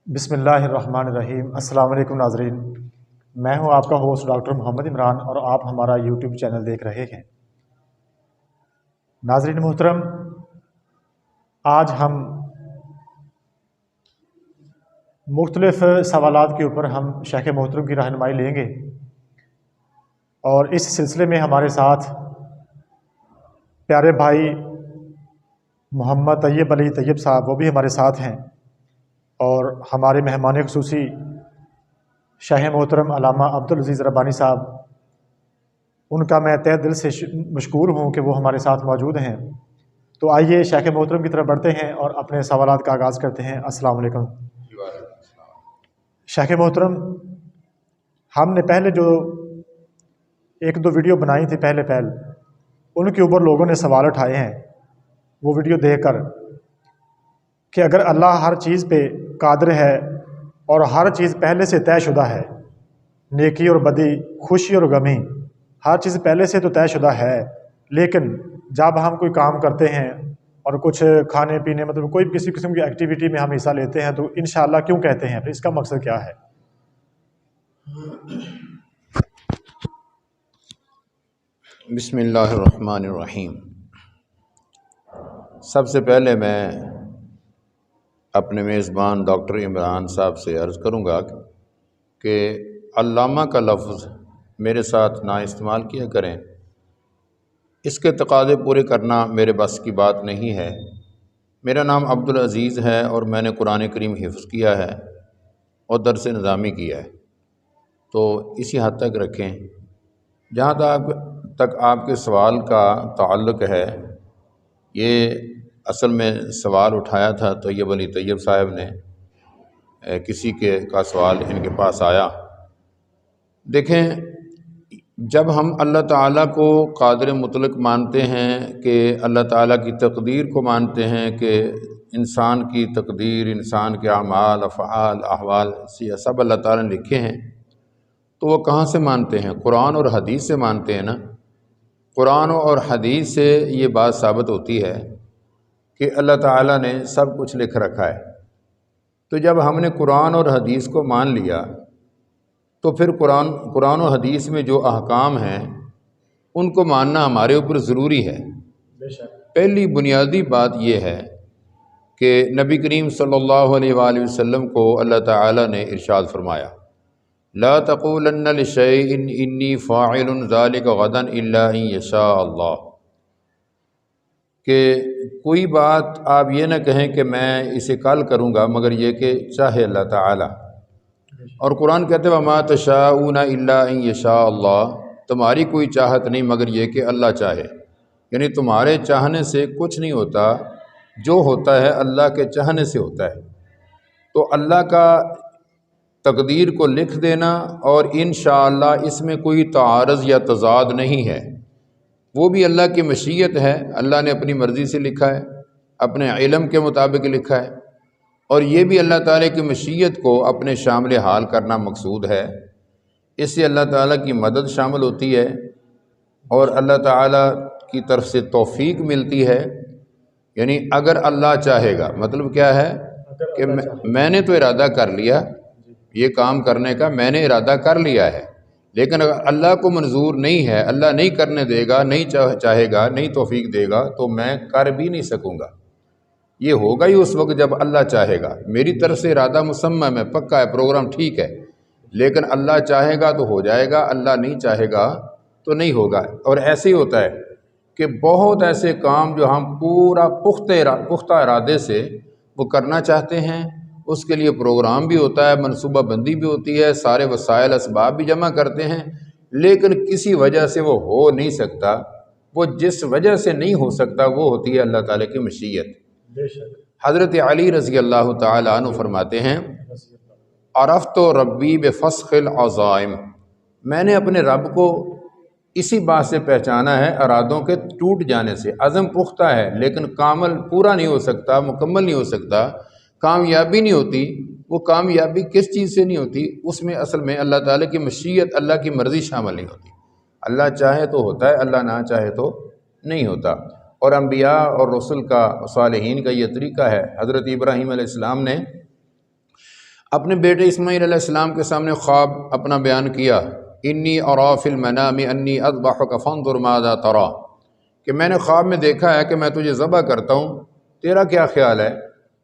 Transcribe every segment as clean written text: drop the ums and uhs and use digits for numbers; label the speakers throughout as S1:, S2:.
S1: بسم اللہ الرحمن الرحیم۔ السلام علیکم ناظرین، میں ہوں آپ کا ہوسٹ ڈاکٹر محمد عمران اور آپ ہمارا یوٹیوب چینل دیکھ رہے ہیں۔ ناظرین محترم، آج ہم مختلف سوالات کے اوپر ہم شیخ محترم کی رہنمائی لیں گے، اور اس سلسلے میں ہمارے ساتھ پیارے بھائی محمد طیب علی طیب صاحب وہ بھی ہمارے ساتھ ہیں، اور ہمارے مہمان خصوصی شیخ محترم علامہ عبدالعزیز ربانی صاحب، ان کا میں تہہ دل سے مشکور ہوں کہ وہ ہمارے ساتھ موجود ہیں۔ تو آئیے شیخ محترم کی طرف بڑھتے ہیں اور اپنے سوالات کا آغاز کرتے ہیں۔ السلام علیکم شیخ محترم، ہم نے پہلے جو ایک دو ویڈیو بنائی تھی پہلے ان کے اوپر لوگوں نے سوال اٹھائے ہیں، وہ ویڈیو دیکھ کر، کہ اگر اللہ ہر چیز پہ قادر ہے اور ہر چیز پہلے سے طے شدہ ہے، نیکی اور بدی، خوشی اور غمی، ہر چیز پہلے سے تو طے شدہ ہے، لیکن جب ہم کوئی کام کرتے ہیں اور کچھ کھانے پینے مطلب کوئی کسی قسم کی ایکٹیویٹی میں ہم حصہ لیتے ہیں تو انشاءاللہ کیوں کہتے ہیں؟ پھر اس کا مقصد کیا ہے؟
S2: بسم اللہ الرحمن الرحیم۔ سب سے پہلے میں اپنے میزبان ڈاکٹر عمران صاحب سے عرض کروں گا کہ علامہ کا لفظ میرے ساتھ نہ استعمال کیا کریں، اس کے تقاضے پورے کرنا میرے بس کی بات نہیں ہے۔ میرا نام عبدالعزیز ہے اور میں نے قرآن کریم حفظ کیا ہے اور درس نظامی کیا ہے، تو اسی حد تک رکھیں۔ جہاں تک آپ کے سوال کا تعلق ہے، یہ اصل میں سوال اٹھایا تھا طیب علی طیب صاحب نے، کسی کا سوال ان کے پاس آیا۔ دیکھیں، جب ہم اللہ تعالیٰ کو قادر مطلق مانتے ہیں، کہ اللہ تعالیٰ کی تقدیر کو مانتے ہیں کہ انسان کی تقدیر، انسان کے اعمال، افعال، احوال سب اللہ تعالیٰ نے لکھے ہیں، تو وہ کہاں سے مانتے ہیں؟ قرآن اور حدیث سے مانتے ہیں نا۔ قرآن اور حدیث سے یہ بات ثابت ہوتی ہے کہ اللہ تعالیٰ نے سب کچھ لکھ رکھا ہے۔ تو جب ہم نے قرآن اور حدیث کو مان لیا تو پھر قرآن و حدیث میں جو احکام ہیں ان کو ماننا ہمارے اوپر ضروری ہے۔ پہلی بنیادی بات یہ ہے کہ نبی کریم صلی اللہ علیہ وآلہ وسلم کو اللہ تعالیٰ نے ارشاد فرمایا، لا تقولن لشیء انی فاعل ذلک غدا الا ان یشاء اللہ، کہ کوئی بات آپ یہ نہ کہیں کہ میں اسے کل کروں گا مگر یہ کہ چاہے اللہ تعالیٰ۔ اور قرآن کہتے ہیں وما تشاءون الا ان یشاء اللہ، تمہاری کوئی چاہت نہیں مگر یہ کہ اللہ چاہے، یعنی تمہارے چاہنے سے کچھ نہیں ہوتا، جو ہوتا ہے اللہ کے چاہنے سے ہوتا ہے۔ تو اللہ کا تقدیر کو لکھ دینا اور انشاءاللہ اس میں کوئی تعارض یا تضاد نہیں ہے، وہ بھی اللہ کی مشیت ہے، اللہ نے اپنی مرضی سے لکھا ہے، اپنے علم کے مطابق لکھا ہے، اور یہ بھی اللہ تعالیٰ کی مشیت کو اپنے شامل حال کرنا مقصود ہے۔ اس سے اللہ تعالیٰ کی مدد شامل ہوتی ہے اور اللہ تعالیٰ کی طرف سے توفیق ملتی ہے۔ یعنی اگر اللہ چاہے گا، مطلب کیا ہے کہ میں نے تو ارادہ کر لیا، یہ کام کرنے کا میں نے ارادہ کر لیا ہے، لیکن اگر اللہ کو منظور نہیں ہے، اللہ نہیں کرنے دے گا، نہیں چاہے گا، نہیں توفیق دے گا، تو میں کر بھی نہیں سکوں گا۔ یہ ہوگا ہی اس وقت جب اللہ چاہے گا۔ میری طرف سے ارادہ مسمم ہے، پکا ہے، پروگرام ٹھیک ہے، لیکن اللہ چاہے گا تو ہو جائے گا، اللہ نہیں چاہے گا تو نہیں ہوگا۔ اور ایسے ہی ہوتا ہے کہ بہت ایسے کام جو ہم پورا پختہ ارادے سے وہ کرنا چاہتے ہیں، اس کے لیے پروگرام بھی ہوتا ہے، منصوبہ بندی بھی ہوتی ہے، سارے وسائل اسباب بھی جمع کرتے ہیں، لیکن کسی وجہ سے وہ ہو نہیں سکتا۔ وہ جس وجہ سے نہیں ہو سکتا وہ ہوتی ہے اللہ تعالیٰ کی مشیت۔ حضرت علی رضی اللہ تعالیٰ عنہ فرماتے ہیں، عرفت ربی بفسخ العزائم، میں نے اپنے رب کو اسی بات سے پہچانا ہے، ارادوں کے ٹوٹ جانے سے۔ عزم پختہ ہے لیکن کامل پورا نہیں ہو سکتا، مکمل نہیں ہو سکتا، کامیابی نہیں ہوتی۔ وہ کامیابی کس چیز سے نہیں ہوتی؟ اس میں اصل میں اللہ تعالیٰ کی مشیت، اللہ کی مرضی شامل نہیں ہوتی۔ اللہ چاہے تو ہوتا ہے، اللہ نہ چاہے تو نہیں ہوتا۔ اور انبیاء اور رسل کا، صالحین کا یہ طریقہ ہے۔ حضرت ابراہیم علیہ السلام نے اپنے بیٹے اسماعیل علیہ السلام کے سامنے خواب اپنا بیان کیا، انی ارا فی المنام انی اذبحک فانظر ماذا تری، کہ میں نے خواب میں دیکھا ہے کہ میں تجھے ذبح کرتا ہوں، تیرا کیا خیال ہے؟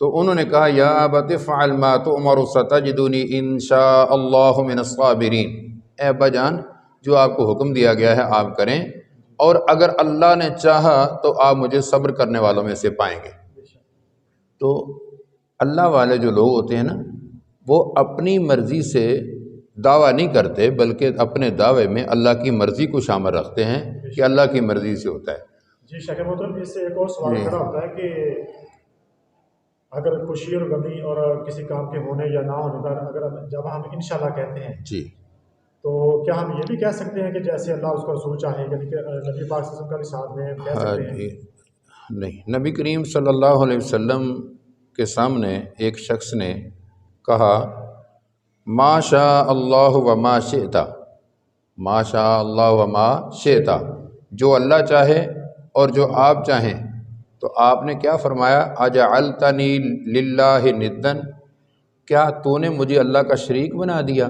S2: تو انہوں نے کہا یا ابت افعل ما تؤمر ستجدنی ان شاء اللہ من الصابرین، اے ابا جان جو آپ کو حکم دیا گیا ہے آپ کریں، اور اگر اللہ نے چاہا تو آپ مجھے صبر کرنے والوں میں سے پائیں گے۔ تو اللہ والے جو لوگ ہوتے ہیں نا، وہ اپنی مرضی سے دعویٰ نہیں کرتے، بلکہ اپنے دعوے میں اللہ کی مرضی کو شامل رکھتے ہیں کہ اللہ کی مرضی سے ہوتا ہے۔
S1: جی شیخ محترم، اس سے ایک اور سوال کھڑا ہوتا ہے کہ اگر خوشی اور غمی اور کسی کام کے ہونے یا نہ ہونے پر اگر جب ہم انشاءاللہ کہتے ہیں
S2: جی،
S1: تو کیا ہم یہ بھی کہہ سکتے ہیں کہ جیسے اللہ اس کا رسول چاہے، یعنی کہ نبی پاک صلی اللہ علیہ وسلم کا بھی ساتھ میں کہہ سکتے ہیں؟
S2: نہیں، نبی کریم صلی اللہ علیہ وسلم کے سامنے ایک شخص نے کہا ما شاء اللہ وما شئت، ما شاء اللہ وما شئت، جو اللہ چاہے اور جو آپ چاہیں۔ تو آپ نے کیا فرمایا؟ اجعلتنی للہ ندن، کیا تو نے مجھے اللہ کا شریک بنا دیا؟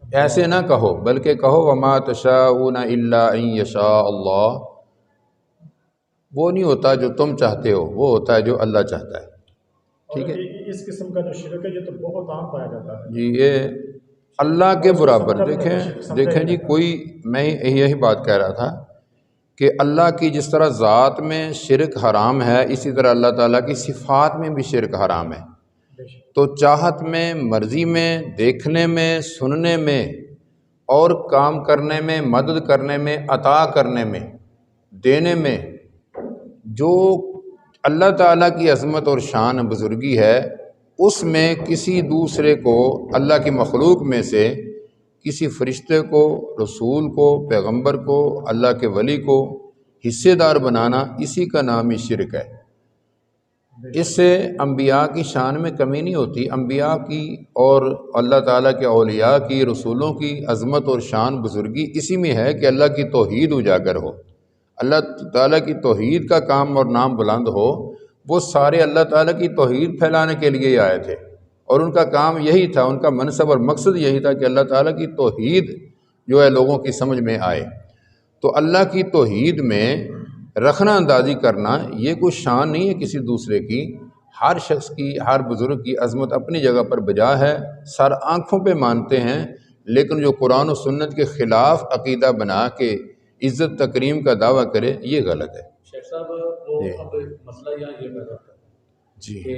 S2: ایسے نہ کہو، بلکہ کہو وما تشاءون الا ان یشاء اللہ، وہ نہیں ہوتا جو تم چاہتے ہو، وہ ہوتا ہے جو اللہ چاہتا ہے۔ ٹھیک ہے،
S1: اس قسم کا جو شرک ہے یہ تو بہت عام پایا جاتا ہے
S2: جی، یہ اللہ کے برابر دیکھیں جی، کوئی میں یہی بات کہہ رہا تھا کہ اللہ کی جس طرح ذات میں شرک حرام ہے، اسی طرح اللہ تعالیٰ کی صفات میں بھی شرک حرام ہے۔ تو چاہت میں، مرضی میں، دیکھنے میں، سننے میں اور کام کرنے میں، مدد کرنے میں، عطا کرنے میں، دینے میں، جو اللہ تعالیٰ کی عظمت اور شان بزرگی ہے، اس میں کسی دوسرے کو، اللہ کی مخلوق میں سے کسی فرشتے کو، رسول کو، پیغمبر کو، اللہ کے ولی کو حصے دار بنانا، اسی کا نام ہی شرک ہے۔ اس سے انبیاء کی شان میں کمی نہیں ہوتی، انبیاء کی اور اللہ تعالیٰ کے اولیاء کی، رسولوں کی عظمت اور شان بزرگی اسی میں ہے کہ اللہ کی توحید اجاگر ہو، اللہ تعالیٰ کی توحید کا کام اور نام بلند ہو۔ وہ سارے اللہ تعالیٰ کی توحید پھیلانے کے لیے ہی آئے تھے، اور ان کا کام یہی تھا، ان کا منصب اور مقصد یہی تھا کہ اللہ تعالیٰ کی توحید جو ہے لوگوں کی سمجھ میں آئے۔ تو اللہ کی توحید میں رخنہ اندازی کرنا یہ کوئی شان نہیں ہے کسی دوسرے کی، ہر شخص کی، ہر بزرگ کی عظمت اپنی جگہ پر بجا ہے، سر آنکھوں پہ مانتے ہیں، لیکن جو قرآن و سنت کے خلاف عقیدہ بنا کے عزت تکریم کا دعویٰ کرے، یہ غلط ہے۔
S3: شیخ صاحب، وہ اب مسئلہ یہاں یہ پیدا ہوتا ہے
S2: جی،
S3: کہ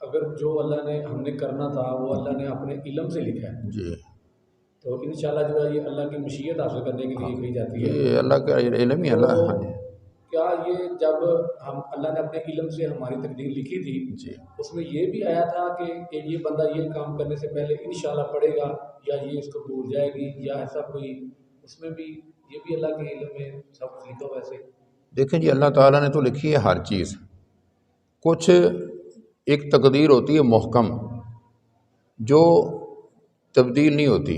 S3: اگر جو اللہ نے ہم نے کرنا تھا وہ اللہ نے اپنے علم سے لکھا ہے،
S2: جی،
S3: تو انشاءاللہ جو ہے یہ اللہ کی مشیت حاصل کرنے کے لیے کہی جاتی ہے۔
S2: یہ اللہ کا علم ہی اللہ
S3: تو
S2: ہے۔
S3: کیا یہ جب ہم اللہ نے اپنے علم سے ہماری تقدیر لکھی تھی،
S2: جی،
S3: اس میں یہ بھی آیا تھا کہ یہ بندہ یہ کام کرنے سے پہلے انشاءاللہ پڑھے گا، یا یہ اس کو بھول جائے گی، یا ایسا کوئی، اس میں بھی یہ بھی اللہ کے علم میں سب کچھ لکھا ہوا ویسے؟
S2: دیکھیں جی، اللہ تعالیٰ نے تو لکھی ہے ہر چیز، کچھ ایک تقدیر ہوتی ہے محکم، جو تبدیل نہیں ہوتی،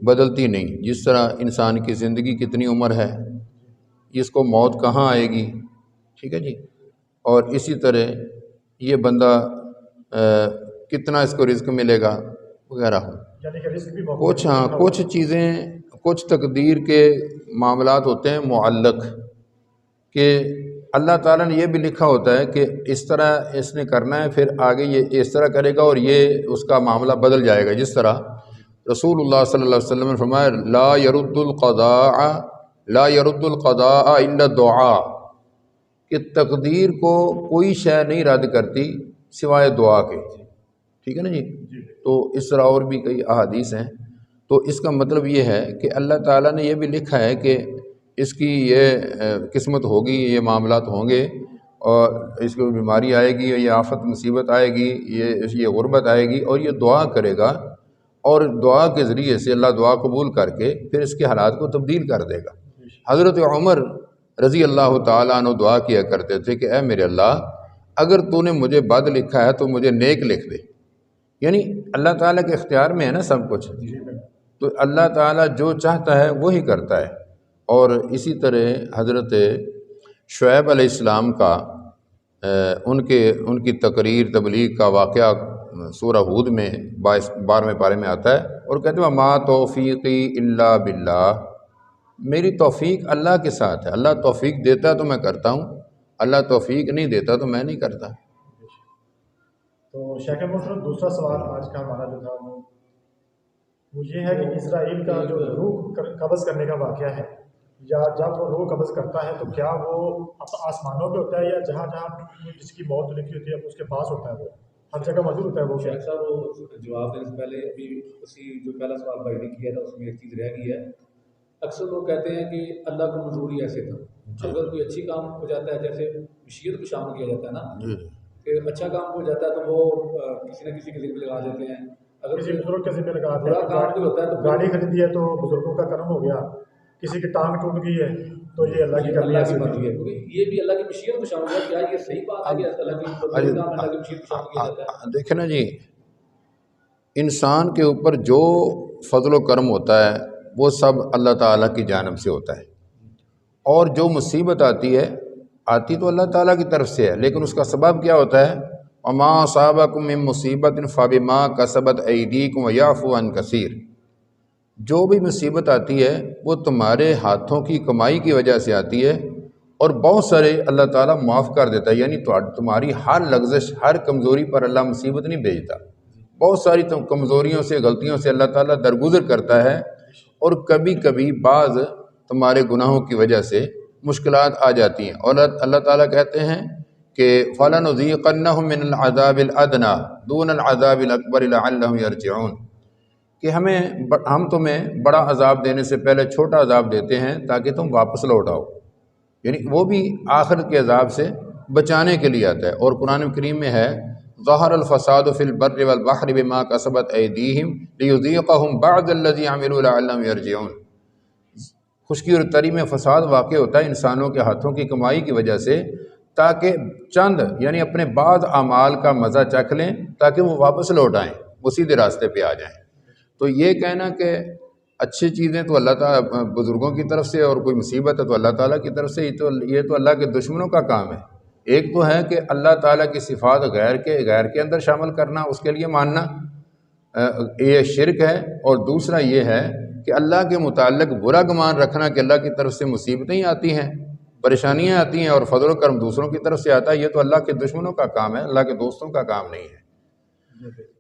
S2: بدلتی نہیں، جس طرح انسان کی زندگی کتنی عمر ہے، اس کو موت کہاں آئے گی، ٹھیک ہے جی، اور اسی طرح یہ بندہ کتنا اس کو رزق ملے گا وغیرہ۔ کچھ چیزیں، کچھ تقدیر کے معاملات ہوتے ہیں معلق، کہ اللہ تعالیٰ نے یہ بھی لکھا ہوتا ہے کہ اس طرح اس نے کرنا ہے، پھر آگے یہ اس طرح کرے گا اور یہ اس کا معاملہ بدل جائے گا۔ جس طرح رسول اللہ صلی اللہ علیہ وسلم نے فرمایا لا يرد القضاء الا الدعاء، کہ تقدیر کو کوئی شے نہیں رد کرتی سوائے دعا کے، ٹھیک ہے نا جی۔ تو اس طرح اور بھی کئی احادیث ہیں۔ تو اس کا مطلب یہ ہے کہ اللہ تعالیٰ نے یہ بھی لکھا ہے کہ اس کی یہ قسمت ہوگی، یہ معاملات ہوں گے، اور اس کو بیماری آئے گی، یہ آفت مصیبت آئے گی، یہ غربت آئے گی، اور یہ دعا کرے گا، اور دعا کے ذریعے سے اللہ دعا قبول کر کے پھر اس کے حالات کو تبدیل کر دے گا۔ حضرت عمر رضی اللہ تعالیٰ عنہ دعا کیا کرتے تھے کہ اے میرے اللہ، اگر تو نے مجھے بد لکھا ہے تو مجھے نیک لکھ دے، یعنی اللہ تعالیٰ کے اختیار میں ہے نا سب کچھ، تو اللہ تعالیٰ جو چاہتا ہے وہی کرتا ہے۔ اور اسی طرح حضرت شعیب علیہ السلام کا ان کی تقریر تبلیغ کا واقعہ سورہ ہود میں 12ویں پارے میں آتا ہے، اور کہتے ہیں ما توفیقی الا باللہ، میری توفیق اللہ کے ساتھ ہے، اللہ توفیق دیتا ہے تو میں کرتا ہوں، اللہ توفیق نہیں دیتا تو میں نہیں کرتا۔
S1: تو شیخ محترم دوسرا سوال آج کا ہمارا جو تھا وہ یہ ہے کہ اسرائیل کا جو روح قبض کرنے کا واقعہ ہے، یا جب وہ روح قبض کرتا ہے تو کیا وہ آسمانوں پہ ہوتا ہے یا جہاں جہاں جس کی موت لکھی ہوتی ہے اس کے پاس ہوتا ہے، وہ ہر جگہ موجود ہوتا ہے وہ؟
S3: شیخ صاحب وہ جواب دینے سے پہلے ابھی اسی جو پہلا سوال بھائی نے کیا تھا اس میں ایک چیز رہ گئی ہے۔ اکثر لوگ کہتے ہیں کہ اللہ کا منظور ہی ایسے تھا، اگر کوئی اچھی کام ہو جاتا ہے جیسے مشیت کو شامل کیا جاتا ہے نا، کہ اچھا کام ہو جاتا ہے تو وہ کسی نہ کسی کے ذمہ لگا دیتے ہیں، اگر
S1: کسی بزرگ کے ذمہ لگا
S3: برا
S1: دیا،
S3: کام کوئی ہوتا ہے تو
S1: گاڑی خریدی ہے تو بزرگوں کا کرم ہو گیا، کسی کی ٹانگ ٹوٹ گئی ہے تو یہ اللہ کی کرنی
S3: اللہ کی مرضی ہے، کیونکہ یہ بھی اللہ کی مشیت کو شامل ہے۔ کیا یہ صحیح بات ہے کہ اللہ کی کام اللہ کی مشیت کو شامل کیا جاتا ہے؟
S2: دیکھیں نا جی، انسان کے اوپر جو فضل و کرم ہوتا ہے وہ سب اللہ تعالیٰ کی جانب سے ہوتا ہے، اور جو مصیبت آتی تو اللہ تعالیٰ کی طرف سے ہے، لیکن اس کا سبب کیا ہوتا ہے؟ وما اصابکم من مصیبت فبما کسبت ایدیکم ویعفو عن کثیر، جو بھی مصیبت آتی ہے وہ تمہارے ہاتھوں کی کمائی کی وجہ سے آتی ہے، اور بہت سارے اللہ تعالیٰ معاف کر دیتا ہے، یعنی تمہاری ہر لغزش، ہر کمزوری پر اللہ مصیبت نہیں بھیجتا، بہت ساری کمزوریوں سے، غلطیوں سے اللہ تعالیٰ درگزر کرتا ہے، اور کبھی کبھی بعض تمہارے گناہوں کی وجہ سے مشکلات آ جاتی ہیں، اور اللہ تعالیٰ کہتے ہیں کہ فَلَنُذِيقَنَّهُم مِّنَ الْعَذَابِ الْأَدْنَىٰ دُونَ الْعَذَابِ الْأَكْبَرِ لَعَلَّهُمْ يَرْجِعُونَ، کہ ہم تمہیں بڑا عذاب دینے سے پہلے چھوٹا عذاب دیتے ہیں تاکہ تم واپس لوٹ آؤ، یعنی وہ بھی آخرت کے عذاب سے بچانے کے لیے آتا ہے۔ اور قرآن کریم میں ہے ظہر الفساد فی البر والبحر بما کسبت ایدیہم لیذیقہم بعض الذی عملوا لعلہم یرجعون، خشکی اور تری میں فساد واقع ہوتا ہے انسانوں کے ہاتھوں کی کمائی کی وجہ سے، تاکہ چند یعنی اپنے بعض اعمال کا مزہ چکھ لیں تاکہ وہ واپس لوٹ آئیں، وہ سیدھے راستے پہ آ جائیں۔ تو یہ کہنا کہ اچھی چیزیں تو اللہ تعالیٰ بزرگوں کی طرف سے، اور کوئی مصیبت ہے تو اللہ تعالیٰ کی طرف سے، یہ تو اللہ کے دشمنوں کا کام ہے۔ ایک تو ہے کہ اللہ تعالیٰ کی صفات غیر کے اندر شامل کرنا، اس کے لیے ماننا، یہ شرک ہے، اور دوسرا یہ ہے کہ اللہ کے متعلق برا گمان رکھنا کہ اللہ کی طرف سے مصیبتیں آتی ہیں، پریشانیاں آتی ہیں، اور فضل و کرم دوسروں کی طرف سے آتا ہے، یہ تو اللہ کے دشمنوں کا کام ہے، اللہ کے دوستوں کا کام نہیں ہے۔